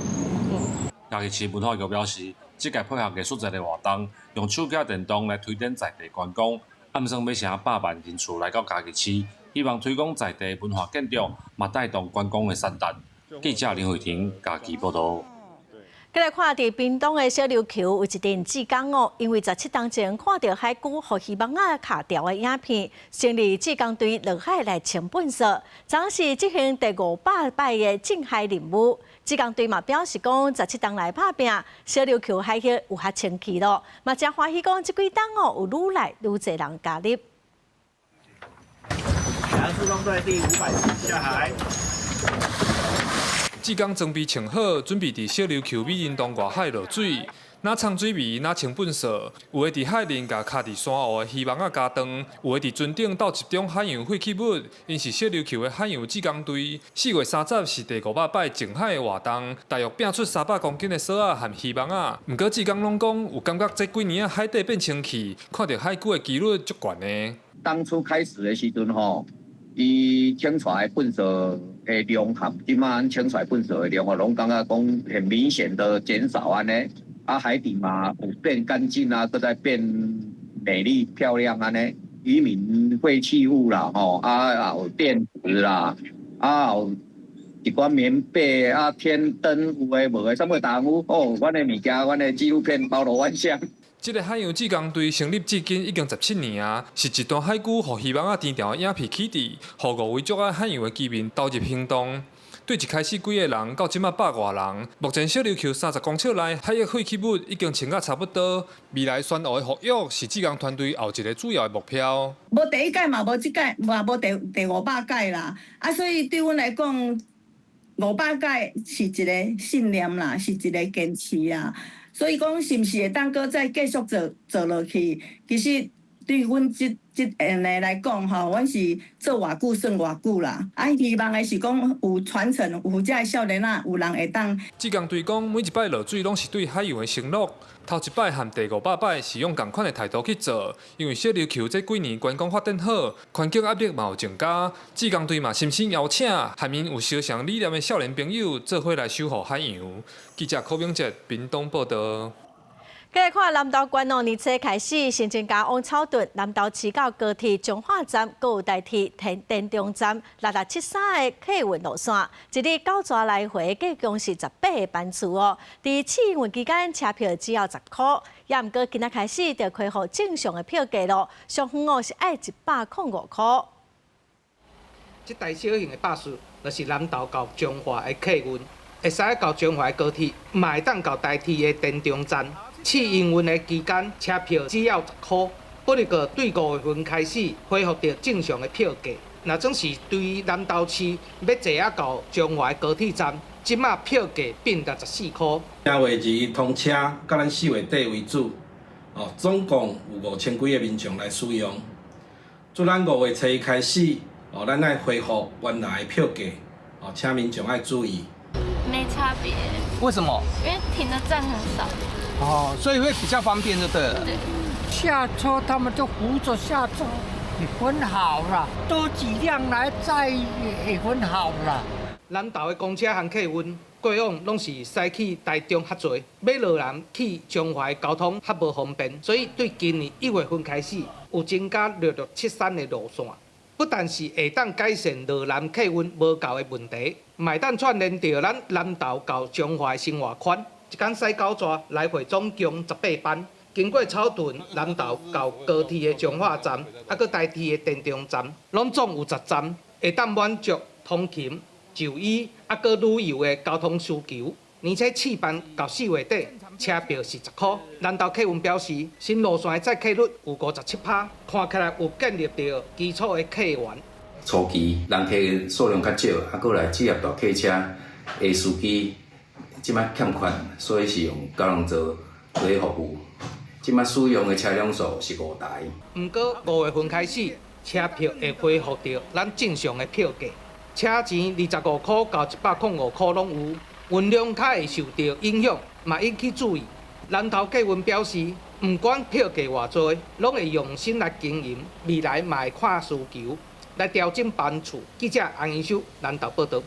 Speaker 27: 嘉义市文化局表示，这届配合艺术节的活动，用手机电动来推展在地观光，暗算要成100万人次来到嘉义市，希望推广在地文化建筑，嘛带动观光的产值。记者林慧婷嘉义报道。
Speaker 1: 再来看伫屏东的小琉球有一阵志工哦，因为17天前看到海龟和鱼网仔卡条的影片，成立志工队落海来清本色，昨是执行第500摆的净海任务。志工队嘛表示讲，17天来打拼，小琉球海域有较清气咯，嘛真欢喜讲，这几天哦有愈来愈侪人加入。
Speaker 24: 海速中队第500次下海。
Speaker 25: 志工装备穿好，准备伫小琉球美人洞外海落水。那冲水味，那清本色，有的伫海面甲卡伫山湖的鱼网仔加长，有的伫船顶倒集中海洋废弃物。因是小琉球的海洋志工队，4月30是第500摆净海的活动，大约拼出300公斤的藻仔和鱼网仔。毋过志工拢讲有感觉这几年啊海底变清气，看到海龟的几率足悬的。
Speaker 26: 当初开始的时阵吼，伊清出来粪扫的量和即马清出来粪扫的量，我拢感觉讲很明显的减少安尼。海底嘛有变干净啊，都在变美丽漂亮安尼。渔民废弃物啦，有电池啦，有一款棉被天灯有诶无诶，什么耽误阮的物件，阮的纪录片包罗万象。
Speaker 25: 这个海洋志工队成立至今已经17年啊，是一段海龟和鱼网仔低调的影片起地，互5位足爱海洋的居民投入行动。对一开始几个人到即马100多人，目前小琉球30公尺内海域废弃物已经清啊差不多。未来选湖的复育是志工团队后一个主要的目标。
Speaker 28: 无第1届嘛，无即届，嘛无第500届啦。所以对阮来讲，500届是一个信念啦，是一个坚持啊。所以讲，是毋是会当搁再继续做落去？其实对阮这下来讲吼，阮是做偌久算偌久啦。希望的是讲有传承，有遮少年仔有人会当。
Speaker 25: 志工队讲，每一摆落水拢是对海洋的承诺。头一摆和第500摆是用同款的态度去做，因为小琉球这几年观光发展好，环境压力嘛有增加。志工队嘛深深邀请海面有相同理念的少年朋友做伙来守护海洋。记者柯明哲，屏东报道。
Speaker 1: 再来看南投县哦，年初开始新增加往草屯、南投市到高铁彰化站，阁有代替田中站6673的客运路线，一日9抓来回，计共是18个班次哦。伫试营运期间，车票只要10块，也毋过今仔开始就恢复正常的票价咯，上远哦是爱105块。
Speaker 29: 这台小型的巴士，就是南投到彰化的客运，会使到彰化的高铁，嘛会当到代替的田中站。试营运的期间，车票只要10块，不过对5月份开始恢复到正常的票价。若总是对南投市要坐到彰化的高铁站，即马票价变到14块。
Speaker 30: 正月2通车，到咱4月底为主，总共有5000几个民众来使用。自咱5月初开始，咱爱恢复原来的票价，请民众爱注意。
Speaker 31: 没差别。
Speaker 29: 为什么？
Speaker 31: 因为停的站很少。
Speaker 29: 所以会比较方便就对了。
Speaker 31: 对，
Speaker 32: 下车他们就扶着下车，很好啦。多几辆来载也很好啦。
Speaker 29: 南投的公车和客运过往拢是驶去台中较侪，要落南去彰化的交通较无方便，所以对今年1月份开始有增加略73的路线。不但是会当改善落南客运无够的问题，嘛会当串联着咱南投到彰化的生活圈。一天驶9逝，来回总共18班。经过草屯、南投到高铁的彰化站，还佫台铁的田中站，拢总有10站，会当满足通勤、就医，佫旅游的交通需求。而且试办到4月底，车票是10块。南投客运表示，新路线的载客率有57%，看起来有建立到基础的客源。
Speaker 2: 初期人客数量较少，佫来置业大客车的司机，即摆欠缺，所以是用交通座做服务。即摆使用的车辆数是5台。不过
Speaker 29: 5月份开始，车票会恢复到咱正常的票价，车钱25块到105块拢有。运量较会受到影响，嘛引起注意。南投客运表示，不管票价偌济，拢会用心来经营，未来嘛会看需求来调整班次。记者洪英秀南投报道。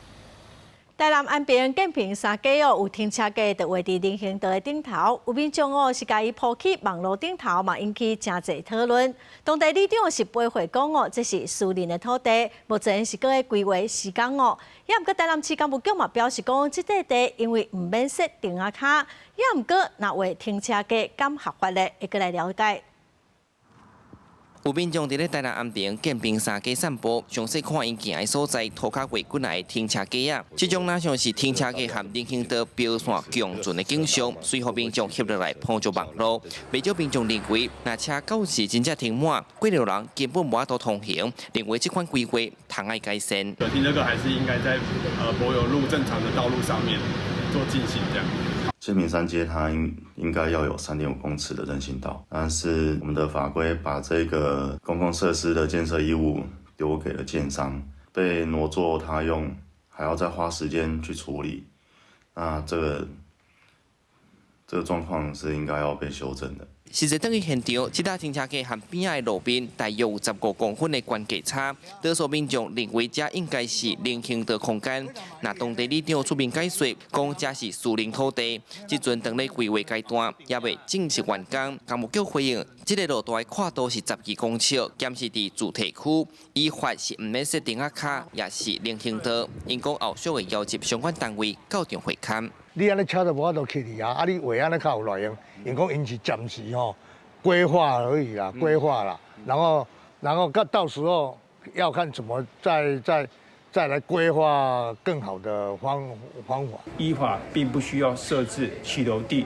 Speaker 1: 台南安平建平3街有停车架就画伫人行道的顶头，有民众是家己铺起网络顶头，嘛引起真侪讨论。当地里长是背回讲这是私人的土地，目前是搁在规划施工也毋过台南市干部局嘛表示讲，这块地因为毋免设停车卡，也毋过若画停车架敢合法咧，会过来了解。
Speaker 3: 有民众伫咧台南安平建平3街散步，详细看因行的所在，涂骹画滚来的停车架啊，这种哪像是停车架和人行道标线共存的景象，随后民众翕落来碰着网络。不少民众认为，若车到时真正停满，过路人根本无法度通行，认为这款规划通爱改善。
Speaker 8: 停车格还是应该在柏油路正常的道路上面做进行这样。
Speaker 9: 建平3街它应该要有3.5公尺的人行道，但是我们的法规把这个公共设施的建设义务丢给了建商，被挪作他用，还要再花时间去处理。那这个状况是应该要被修正的。
Speaker 3: 实际等于现场，这台停车架和边仔的路边大约有15公分的关价差，多数民众认为这应该是人行道空间。那当地里长出面解说，讲这是私人土地，即阵当咧规划阶段，也未正式完工。干务局回应，这个路段跨度是12公尺，兼是伫主题区，依法是毋免设停车卡，也是人行道。因讲后续会要求相关单位校正会勘。
Speaker 10: 你安尼车都无法度去哩啊！你画安尼较有内容，因讲因是暂时规划而已啦，规划啦，然后到时候要看怎么再来规划更好的方法。
Speaker 24: 依法并不需要设置汽留地，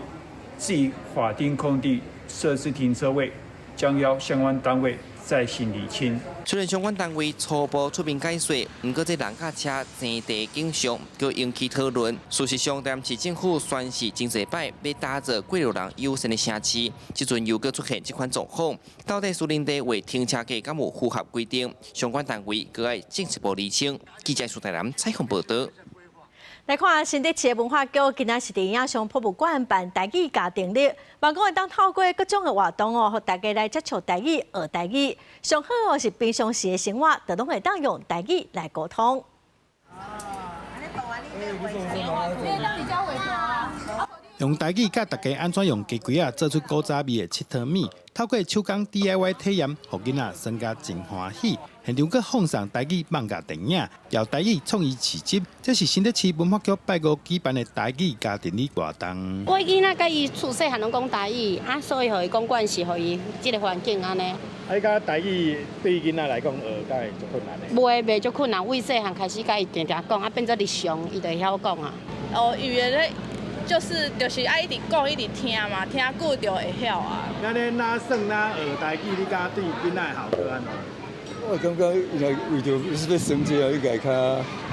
Speaker 24: 至于法定空地设置停车位，将要相关单位再行厘清。
Speaker 3: 虽然相关单位初步出面解说，不过这人甲车争地景象却引起讨论。事实上，台南市政府宣示真侪摆要打造过路人友善的城市，即阵又搁出现这款状况，到底私人地为停车架敢有符合规定？相关单位搁爱进一步厘清。记者苏台南采访报道。
Speaker 1: 来看新竹市文化局今仔是伫影像博物馆办台语家庭日，望讲会当透过各种的活动互大家来接触台语、学台语。上好是平常时的生活，就拢会当用台语来沟通。
Speaker 11: 用台语教大家安怎用鸡龟做出古早味的七汤米，透过手工 DIY 体验，互囡仔生家真欢喜。现场阁放上台语漫画电影，由台语创意市集，这是新竹市文化局拜5举办的台语家庭日活动。
Speaker 12: 我囡仔甲伊厝细汉拢讲台语，所以互伊讲惯势，互伊即个环境安尼。
Speaker 24: 你讲台语对囡仔来讲学，敢会足困难的？
Speaker 12: 袂足困难，为细汉开始甲伊定定讲，变做日常，伊就会晓讲啊。
Speaker 13: 语言咧。就是爱一直讲一直听嘛，听久就会晓啊。
Speaker 24: 那你哪算哪学台语，你敢对囡仔效果安怎？
Speaker 14: 我感觉为着要升级啊，伊家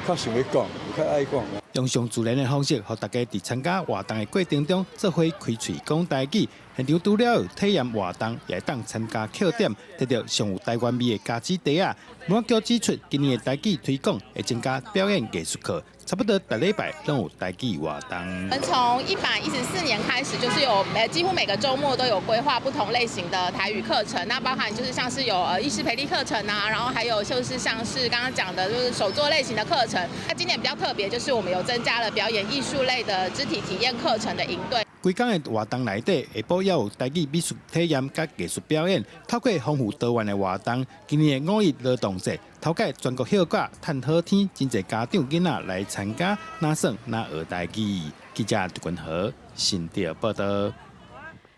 Speaker 14: 较想要讲，较爱讲。
Speaker 11: 用上自然的方式，让大家伫参加活动的过程中，做伙开喙讲台语。现场除了有体验活动，也当参加课点，得到上有台湾味的家子茶啊。文化局指出，今年的台语推广会增加表演艺术课，差不多每礼拜都有台语活动。
Speaker 13: 我们从114年开始，就是有几乎每个周末都有规划不同类型的台语课程，那包含就是像是有医师培力课程啊，然后还有就是像是刚刚讲的，就是手作类型的课程。那今年比较特别，就是我们有增加了表演艺术类的肢体体验课程的营队。
Speaker 11: 规天的活动内底，下晡也有台语美术体验甲艺术表演，透过丰富多元的活动，今年的5一劳动节，头届全国hiệu果趁好天，真侪家长囡仔来参加，哪耍哪学台语。记者杜君和新店报道。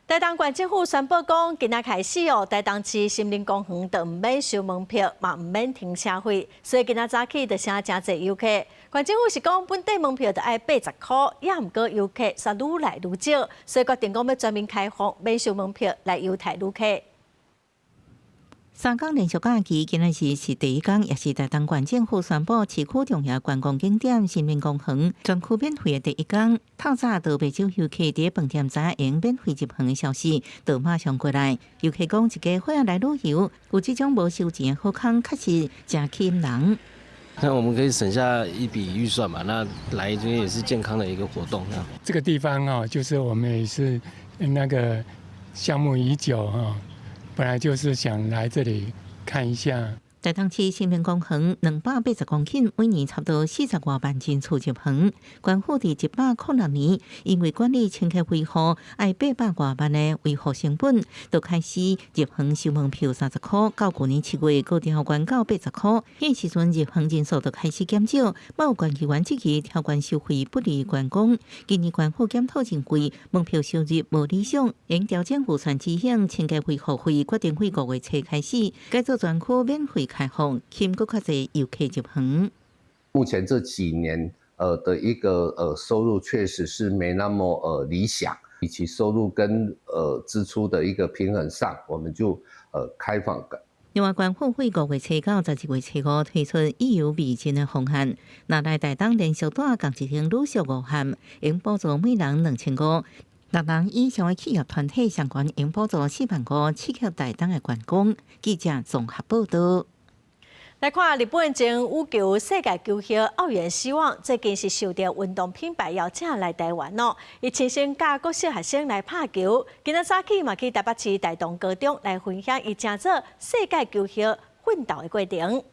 Speaker 1: 台东县政府宣布讲，今仔开始台东市森林公园就唔免收门票，嘛唔免停车费，所以今仔早起就请真侪游客。县政府是讲本地门票就要80块，也唔过游客却愈来愈少，所以决定讲要全面开放免收门票来优待旅客。
Speaker 4: 3天连续假期，今日是第一天，也是台东县政府宣布市区重要观光景点森林公园全区免费的第一天。透早到不少游客伫饭店知影免费入园的消息，就马上过来。游客讲，一家伙来旅游，有这种无收钱的好康，确实真吸引人。
Speaker 5: 那我们可以省下一笔预算嘛？那来这边也是健康的一个活动。
Speaker 6: 这个地方就是我们也是那个项目已久本来就是想来这里看一下。
Speaker 4: 台东市森林公园280公顷，每年差不多40多万人次入园。县府伫106年，因为管理清洁维护，爱800多万的维护成本，就开始入园收门票30块。到去年7月，高调关到80块。迄时阵入园人数就开始减少。某县议员质疑调关收费不利员工。今年县府检讨真贵，门票收入无理想，应调整预算执行清洁维护费，决定于5月初开始改做全区免费开放，吸引更较侪游客入园。
Speaker 7: 目前这几年的一个收入确实是没那么理想，以及收入跟支出的一个平衡上，我们就开放。
Speaker 4: 另外，县府于5月初到11月初5推出意犹未尽的方案，若来台东连续带共一天旅宿5项，应补助每人2500。6人以上的企业团体相关应补助45000刺激台东的员工。记者综合报道。
Speaker 1: 来看日本前羽球世界球后奥原希望，最近是受到运动品牌邀请来台湾哦，伊亲身教国小学生来拍球。今仔早起嘛去台北市大同高中来分享伊正做世界球后奋斗的过程。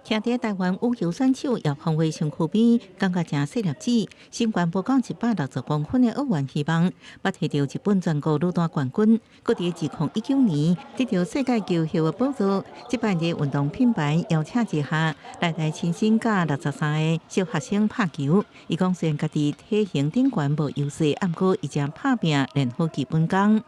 Speaker 1: 徛伫台湾羽球选手姚鹏伟身躯边，感觉真细粒子。身高不到160公分的奥原希望，捌摕到日本全国女单冠军，搁伫2019年得到世界球后的宝座。这摆伫运动品牌邀请之下，来台亲身教63个小学生拍球。伊讲虽然家己体型顶悬无优势，不过伊正拍拼练好基本功。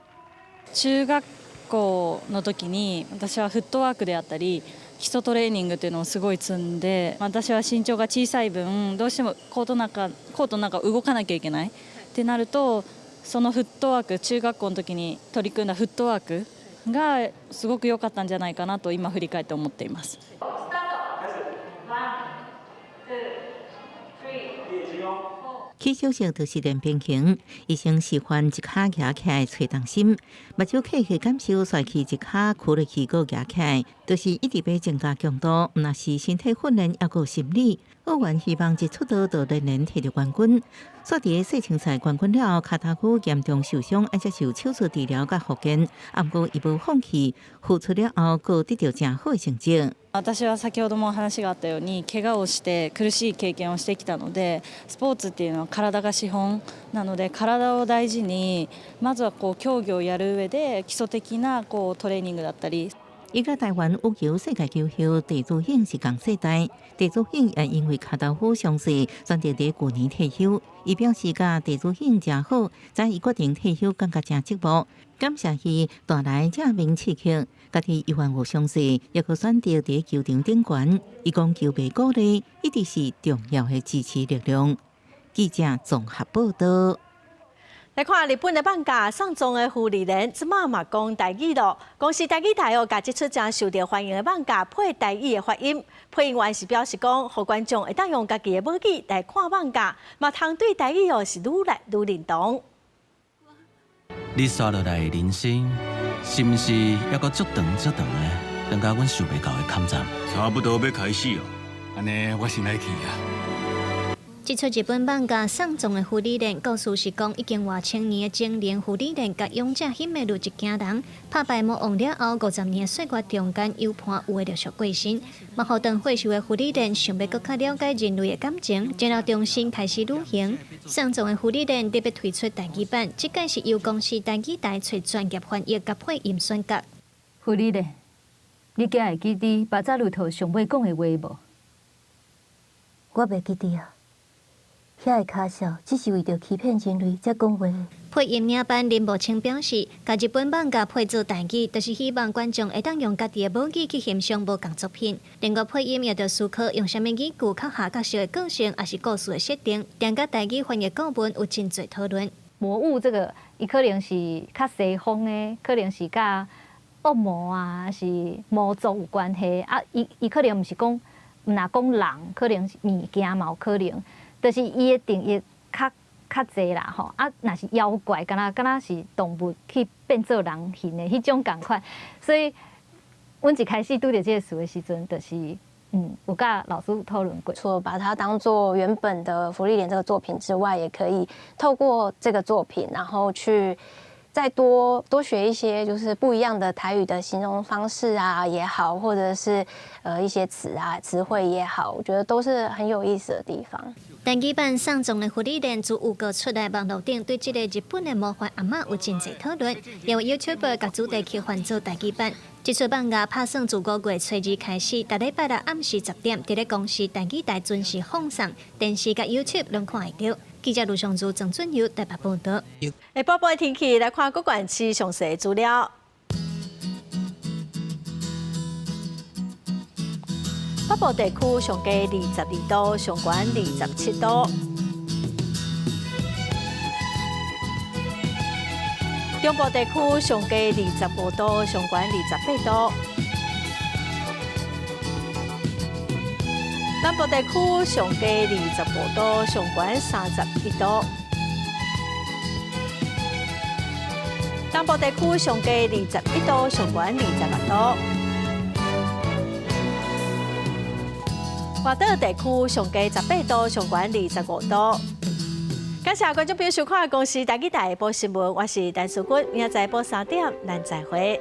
Speaker 15: 中学校の時に私はフットワークであったり基礎トレーニングというのをすごい積んで、私は身長が小さい分どうしてもコートの中動かなきゃいけないってなると、そのフットワーク中学校の時に取り組んだフットワークがすごく良かったんじゃないかなと今振り返って思っています。
Speaker 4: 起手式就是练平衡，医生示范一脚举起来找重心，目睭客去感受帅气一脚屈落去搁举起来，就是一直要增加强度，毋那是身体训练，也有心理。奥原希望一出道就连连摕到冠军。煞伫世青赛冠军了后，脚踏骨严重受伤，要接受手术治疗甲复健，不过伊无放弃，付出了后，佫得到真好的成绩。
Speaker 15: 私は先ほども話があったように怪我をして苦しい経験をしてきたので、スポーツっていうのは体が資本なので、体を大事にまずは競技をやる上で基礎的なトレーニングだったり。
Speaker 4: 伊甲台湾羽球世界球后地主兴是同世代，地主兴也因为脚豆腐伤势，选择伫去年退休。伊表示甲地主兴真好，在伊决定退休，感觉真寂寞。感谢伊带来正面刺激，家己有患有伤势，也可选择伫球场顶悬。伊讲球迷鼓励一直是重要的支持力量。记者综合报道。来看日本的放假，上综的傅丽莲即马嘛讲台语咯。公司台语台甲即出真受到欢迎的放假配台语的发音。配音员是表示讲，互观众会当用家己的母语来看放假，嘛通对台语是愈来愈认同。
Speaker 16: 你刷落来的人生，是毋是还阁足长的，等到阮想袂到的坎站？
Speaker 17: 差不多要开始哦，安尼我先来去啊。这出日本漫画送葬的芙莉莲，故事是讲已经活千年的精灵芙莉莲，甲勇者희美如一家人，拍败魔王了后，50年的岁月中间有伴有的陆续过身。幕后当会寿的芙莉莲，想要更加了解人类的感情，然后重新开始旅行。送葬的芙莉莲特别推出台语版，这届是由公司台语台找专业翻译甲配音选角。
Speaker 18: 芙莉莲，你敢会记得巴扎路头上尾讲的话无？
Speaker 19: 我袂记得啊。遐个卡笑，只是为着欺骗人类才讲话。
Speaker 17: 配音领班林柏清表示，甲日本漫画配做台语，就是希望观众会当用家己的母语去欣赏无共作品。另外配音也着思考用啥物语句较下角色的个性，也是故事的设定，订甲台语翻译顾问有真侪讨论。
Speaker 18: 魔物这个，伊可能是较西方的，可能是甲恶魔啊，是魔族有关系啊。伊可能毋是讲，毋若讲人，可能是物件嘛有可能。就是伊的定义较侪啦吼，啊，若是妖怪，敢若是动物去变做人形的迄种共款，所以，阮一开始拄着这个词的时阵，就是有甲老师讨论过。
Speaker 20: 除了把它当做原本的芙莉莲这个作品之外，也可以透过这个作品，然后去再多学一些就是不一样的台语的形容方式啊也好，或者是一些词汇也好，我觉得都是很有意思的地方。
Speaker 17: 台语版送葬的芙莉莲自有个出来网络顶，对这个日本的魔法阿嬷有真侪讨论。有 YouTuber 甲主题曲换做台语版。这出漫画拍算自5月初2开始，逐礼拜六暗时10点，伫咧公司台语台准时放送，电视甲 YouTube 拢看会到。记者卢尚珠、郑准佑台北报道。
Speaker 1: 下播报的天气来看各县市详细资料。北部地区上低22度，上悬27度；中部地区上低25度，上悬28度；南部地区上低25度，上悬31度；东部地区上低21度，上悬26度。华岛地区上低18度，上悬25度。感谢观众朋友收看《公视台语台下晡新闻》，我是陈淑君，明仔载晡3点，咱再会。